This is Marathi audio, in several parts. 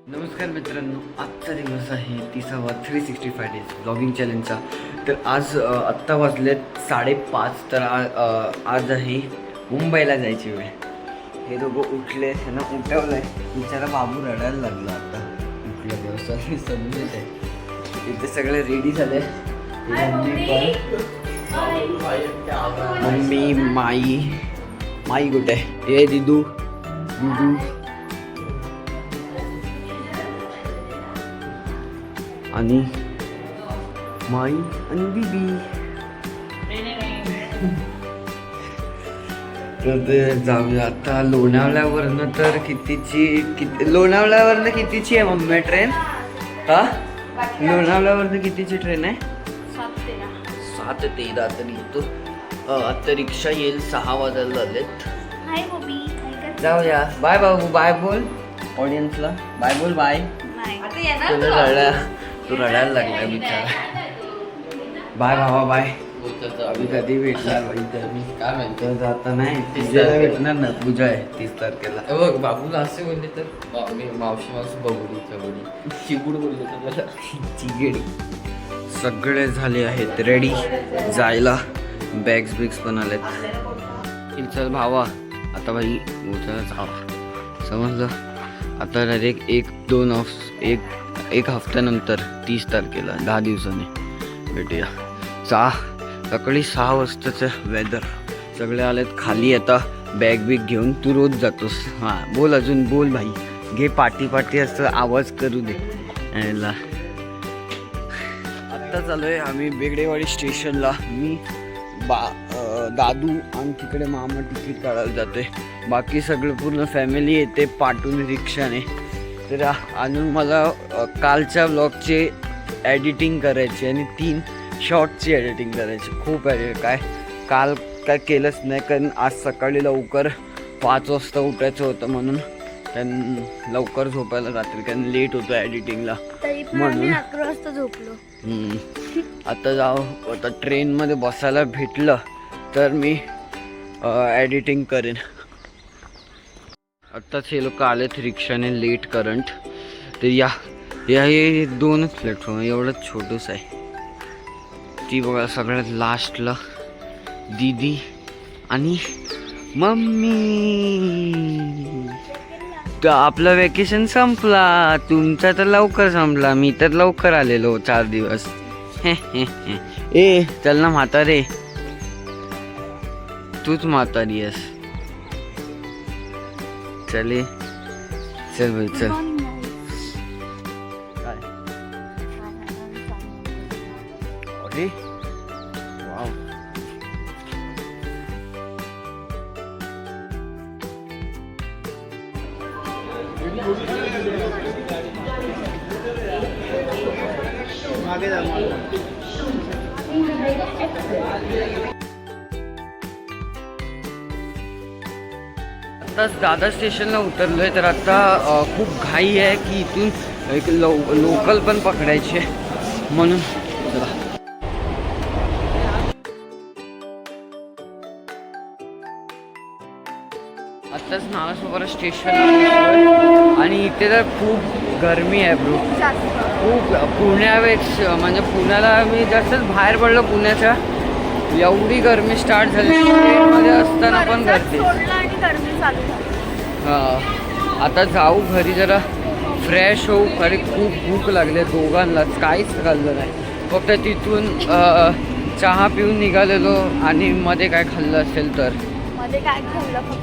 नमस्कार मित्रांनो, आजचा दिवस आहे 30वा 365 डेज ब्लॉगिंग चॅलेंजचा. तर आज आत्ता वाजलेत 5:30. तर आज आहे मुंबईला जायची वेळ. हे दोघं उठले, त्यांना उठवलं आहे. बिचारा बाबू रडायला लागला आता उठल्या दिवसात. समजत आहे इथे सगळे रेडी झाले. मम्मी माई कुठे आहे? हे दिदू आणि माई आणि बीबी. तर जाऊया आता. लोणावळ्यावरनं तर लोणावळ्यावरनं कितीची आहे मम्मी ट्रेन? हा, लोणावळ्यावरनं कितीची ट्रेन आहे? 7:13. तर येतो आता. रिक्षा येईल 6 वाजायला झालेत. जाऊया. बाय बाबू, बाय बोल ऑडियन्सला. बाय बोल. बाय. तू रडायला लागलाय बिचारा. बाय बाबा, बाय. आम्ही कधी भेटणार बाई? तर मी काय म्हणतो, जाता नाही पूजेला भेटणार ना. पूजा आहे 30 तारखेला. बघ, बाबूला असे बोलले तर मी मावशी बघू चिबूड बोलले तर मला चिगेडी. सगळे झाले आहेत रेडी जायला. बॅग्स पण आलेत. चल भावा, आता भाई उचला जावा. समजलं? आता डायरेक्ट एक हफ्त्यानंतर 30 तारखेला 10 दिवसांनी भेटूया. सकाळी 6 वाजताचं वेदर. सगळे आलेत खाली. आता बॅग घेऊन. तू रोज जातोस. हां बोल, अजून बोल भाई. घे पाटी असं आवाज करू दे. आत्ता चालू आहे आम्ही बेगडेवाडी स्टेशनला. मी दादू आणि तिकडे मामा तिकीट काढायला जातोय. बाकी सगळं पूर्ण फॅमिली येते पाठवून रिक्षाने. तर अजून मला कालच्या ब्लॉगचे एडिटिंग करायची आणि 3 शॉर्टची एडिटिंग करायची. खूप काल काय केलंच नाही, कारण आज सकाळी लवकर 5 वाजता उठायचं होतं म्हणून लवकर झोपायला रात्री, कारण लेट होतं एडिटिंगला म्हणून 11 वाजता झोपलो. आता आता ट्रेनमध्ये बसायला भेटलं तर मी एडिटिंग करेन. आत्ताच हे लोक आलेत रिक्षाने लेट करंट. तर या हे 2च प्लॅटफॉर्म एवढंच छोटंच आहे. ती बघा सगळ्यात लास्टला दीदी आणि मम्मी. तर आपला वेकेशन संपला. तुमचा तर लवकर संपला. मी तर लवकर आलेलो 4 दिवस. ए चल ना म्हातारे, तूच म्हातारी आहेस. चल भाई चल. अरे वाव. आत्ताच दादर स्टेशनला उतरलोय. तर आता खूप घाई आहे की इथून एक लोकल पण पकडायचे म्हणून. चला. आत्ताच नालासोपारा स्टेशन आणि इथे तर खूप गरमी आहे ब्रो. खूप पुण्यापेक्षा म्हणजे पुण्याला मी जास्तच बाहेर पडलो पुण्याच्या. एवढी गरमी स्टार्ट झाली ट्रेनमध्ये असताना पण गर्दी. हां, आता जाऊ घरी जरा फ्रेश होऊ. अरे खूप भूक लागली दोघांनाच. काहीच खाल्लं नाही. फक्त तिथून चहा पिऊन निघालेलो आणि मध्ये काय खाल्लं असेल तर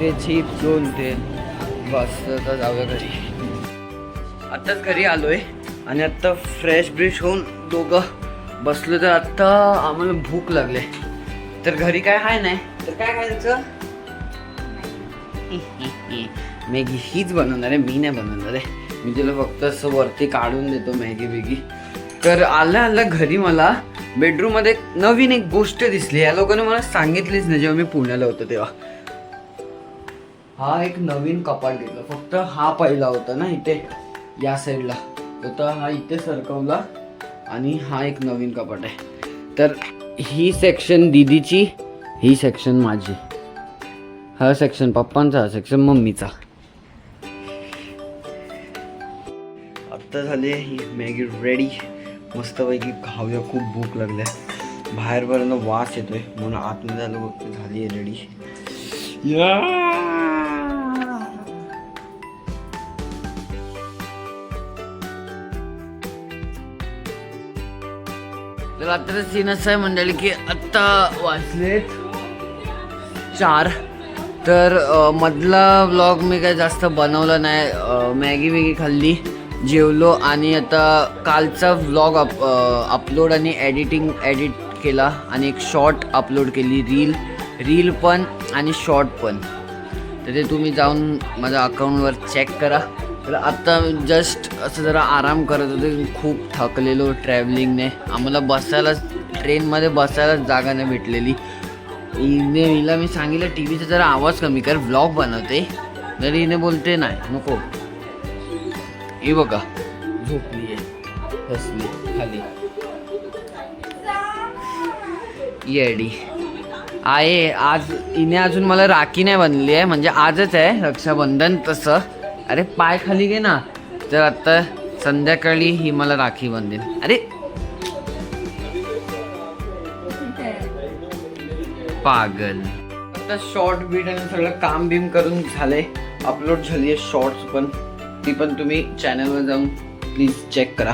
ते चिप्स 2 ते बस. आता जाऊया घरी. आत्ताच घरी आलोय आणि आत्ता फ्रेश होऊन दोघं बसलो. तर आत्ता आम्हाला भूक लागले. तर घरी काय आहे नाही तर काय खायचं? मॅगी हीच बनवणार आहे, मी नाही बनवणार आहे. मी तुला फक्त असं वरती काढून देतो मॅगी. तर आल्या घरी मला बेडरूममध्ये नवीन एक गोष्ट दिसली. या लोकांनी मला सांगितलीच नाही जेव्हा मी पुण्याला होतो तेव्हा. हा एक नवीन कपाट घेतला. फक्त हा पहिला होता ना इथे या साईडला होता. हा इथे सरकवला आणि हा एक नवीन कपाट आहे. तर ही सेक्शन दीदीची, ही सेक्शन माझी. हा सेक्शन पप्पांचा, हा सेक्शन मम्मीचा. आत्ता झाली ही मॅगी रेडी. मस्तपैकी खाऊया, खूप भूक लागल्या. बाहेरपर्यंत वास येतोय म्हणून आतमध्ये आलो बघते. झाली आहे रेडी. तर आता सीन असं आहे मंडळी की आत्ता वाजलेत 4. तर मधला व्लॉग मी काय जास्त बनवला नाही. मॅगी वेगी खाल्ली, जेवलो आणि आता कालचा व्लॉग अपलोड आणि एडिट केला आणि एक शॉर्ट अपलोड केली, रील पण आणि शॉर्ट पण. तर ते तुम्ही जाऊन माझ्या अकाउंटवर चेक करा. तर आत्ता जस्ट असं जरा आराम करत होते, खूप थकलेलो ट्रॅव्हलिंगने. आम्हाला बसायला ट्रेनमध्ये बसायला जागा नाही भेटलेली. हिला मी सांगितलं टी व्हीचा जरा आवाज कमी कर, व्लॉग बनवते. तरी हिने बोलते नाही नको. हे बघा झोपली आहे, बसली खाली. येडी आहे. आज हिने अजून मला राखी नाही बनली आहे, म्हणजे आजच आहे रक्षाबंधन तसं. अरे पाय खाली घे ना. तर आता संध्याकाळी ही मला राखी बांधेल. अरे पागल. आता शॉर्ट बीट आणि सगळं काम बीम करून झालंय, अपलोड झाली आहे शॉर्ट्स पण. ती पण तुम्ही चॅनलवर जाऊन प्लीज चेक करा.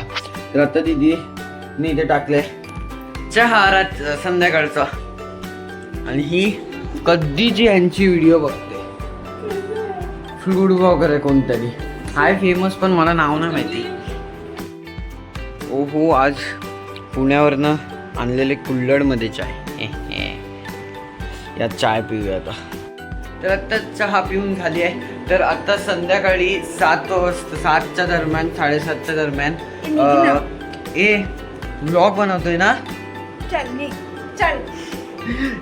तर आता दीदीने इथे टाकले चहा संध्याकाळचा. आणि ही कधीची ह्यांची व्हिडिओ बघते, फूड ब्लॉगर आहे कोणतरी, हाय फेमस, पण मला नाव नाही माहिती. ओहो, आज पुण्यावरनं आणलेले कुल्हडमध्ये चाय. यात चाय पिऊया आता. तर आत्ता चहा पिऊन झाली आहे. तर आता संध्याकाळी 7 वाजता, 7च्या दरम्यान, 7:30च्या दरम्यान व्लॉग बनवतोय ना.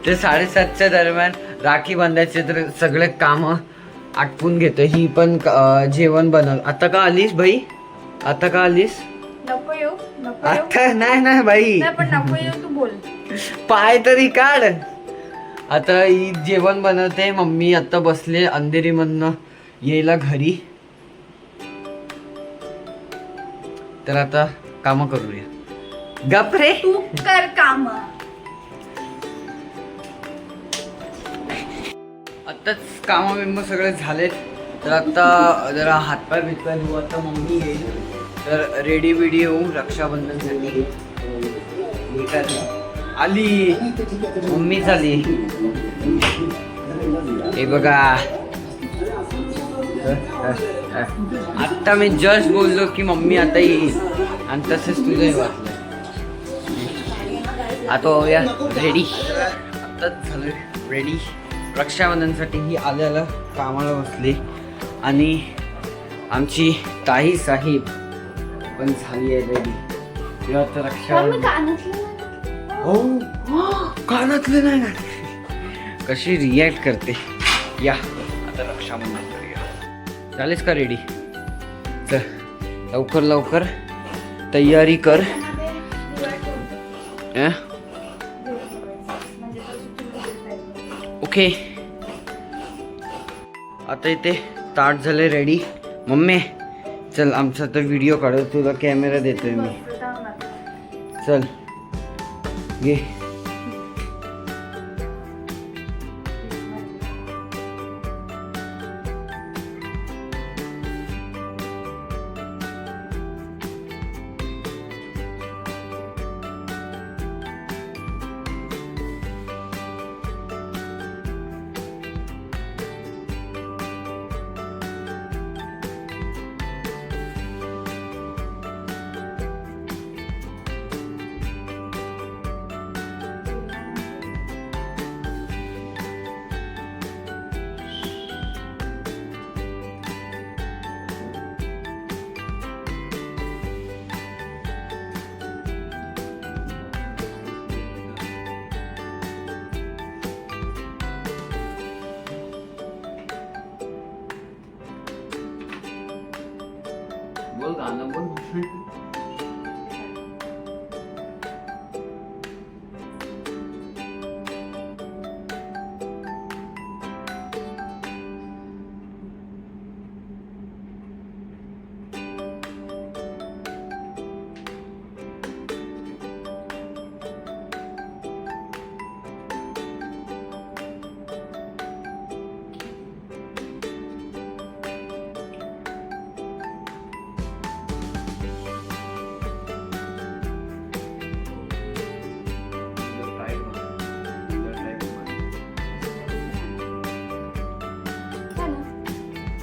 ते 7:30च्या दरम्यान राखी बांधायचे. तर सगळे कामं आटपून घेतो. ही पण जेवण बनव. आता का आलीस बाई? आता का आलीस? आता नाही बाई, पाय तरी काढ. आता ही जेवण बनवते. मम्मी आता बसले अंधेरी मधनं यायला घरी. तर आता काम करूया. गपरे तू कर काम. आताच काम बिंब सगळे झालेत. तर आता जरा हातपाय बितपाय धुवू. आता मम्मी येईल तर रेडी बिडी होऊ रक्षाबंधनसाठी. आली मम्मीच आली. हे बघा, आता मी जस्ट बोललो की मम्मी आता येईल आणि तसंच तुझंही वाटलं. आता या रेडी. आत्ताच झालं रेडी रक्षाबंधनसाठी. ही आल्याला कामाला बसली आणि आमची ताई साहेब पण झाली आहे रेडी. आता रक्षाबंधन. हो, कानातलं नाही ना. कशी रिॲक्ट करते. या आता रक्षाबंधन करूया. झालीस का रेडी? चल लवकर लवकर तयारी कर. ओके. आता इथे ताट झाले रेडी. मम्मी चल आमचा तर व्हिडिओ काढू. तुला कॅमेरा देतोय मी. चल घे. बोल गाणं बोल.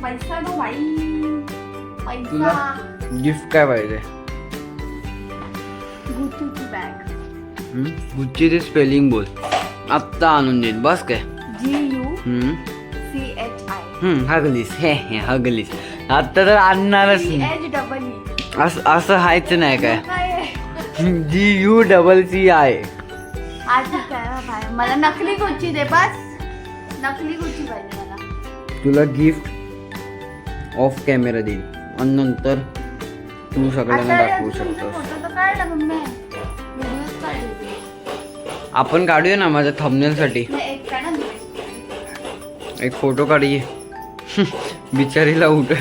पैसा दो भाई, तुला पैसा. गिफ्ट काय पाहिजे? गुच्चीची बॅग. गुच्चीचे स्पेलिंग बोल, आत्ता आणून देईन. बस काय? GUCHI. हगलीस. हे हगलीस. आत्ता तर आणणारच नाही. GHEE. असं हायचं नाही काय? काय आहे? GUCCI. आज काय भाई, मला नकली गुच्ची दे बस. नकली गुच्ची पाहिजे मला. तुला गिफ्ट ऑफ कॅमेरा देईल आणि नंतर तू सगळ्यांना दाखवू शकतोस. फोटो तर काढला मम्मी, व्हिडिओज काढले. आपण काढूया ना माझ्या थंबनेल साठी. एक काढा ना. एक फोटो काढूये. बिचारीला उठ.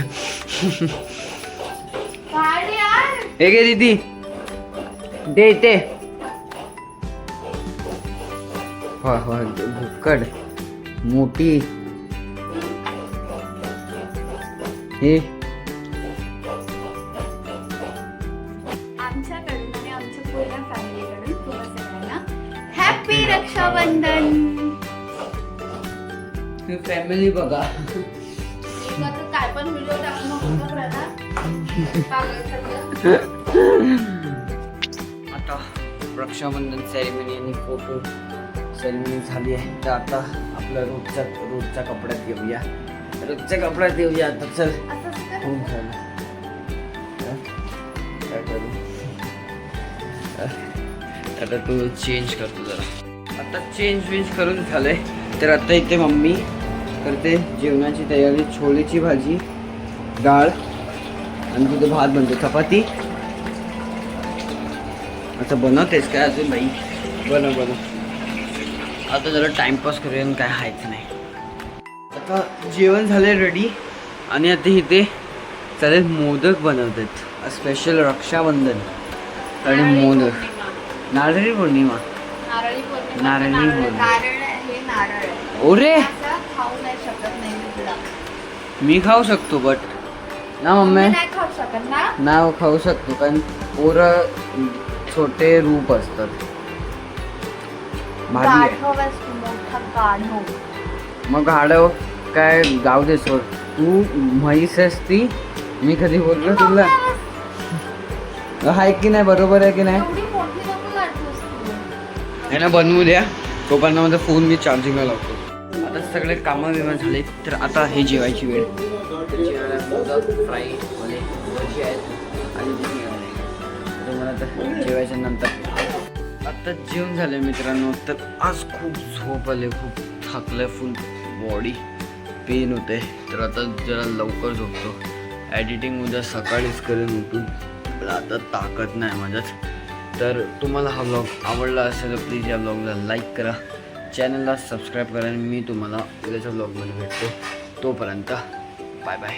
काढ यार. हे घे दीदी, दे इथे. भुक्कड मोठी. हे आमच्याकडून आणि आमच्या पूर्ण फॅमिलीकडून तुम्हा सगळ्यांना हॅपी रक्षाबंधन. फॅमिली बघा. काय पण व्हिडिओ टाकू नको प्रथा. आता रक्षाबंधन सेरेमनी आणि फोटो सेरेमनी झाली आहे, तर आता आपल्या रोजच्या कपड्यात येऊया. रोजच्या कपड्यात येऊया आता. चल खूप झालं. काय करू आता? तू चेंज करतो जरा. आता चेंज करून झालंय, तर आता इथे मम्मी करते जेवणाची तयारी. छोलेची भाजी, डाळ आणि तिथे भात बनतो. चपाती आता बनवतेस काय अजून बाई? बनव. आता जरा टाइमपास करूया आणि काय हायचं नाही. आता जेवण झालंय रेडी आणि आता इथे चालेल मोदक बनवतात. स्पेशल रक्षाबंधन आणि मोदक. नारळी पौर्णिमा. नारळी पौर्णिमा. कारण हे नारळ आहे. ओरे असं खाऊ नाही शकत नाही मी तुला. मी खाऊ शकतो बट ना मम्मी. नाही खाऊ शकत ना. ना खाऊ शकतो कारण पोरं छोटे रूप असतात. भाजी आहे. गाढव आहेस तू, मोठा गाढव. मग गाढव काय जाऊ दे सोड. तू म्हैस आहेस ती. मी कधी बोललो तुला? आहे की नाही? बरोबर आहे की नाही? एवढी मोठी नको गाढवस तू. आहे ना. बनवू द्या. तोपर्यंत माझा फोन मी चार्जिंगला लावतो. आता सगळे कामं बिमं झाले, तर आता हे जेवायची वेळ. जेवायला मोदक फ्राय वाले भजी आहेत आणि तुम्हाला आता जेवायच्या नंतर. आता जेवण झालं मित्रांनो. तर आज खूप झोप आले, खूप थकलं, फुल बॉडी पेन होते. तर आता जरा लवकर झोपतो. एडिटिंग उद्या सकाळीच करेन उठून. पण आता ताकद नाही माझ्यात. तर तुम्हाला हा व्लॉग आवडला असेल तर प्लीज या व्लॉगला लाईक करा, चॅनलला सबस्क्राईब करा आणि मी तुम्हाला उद्याच्या व्लॉगमध्ये भेटतो. तोपर्यंत बाय बाय.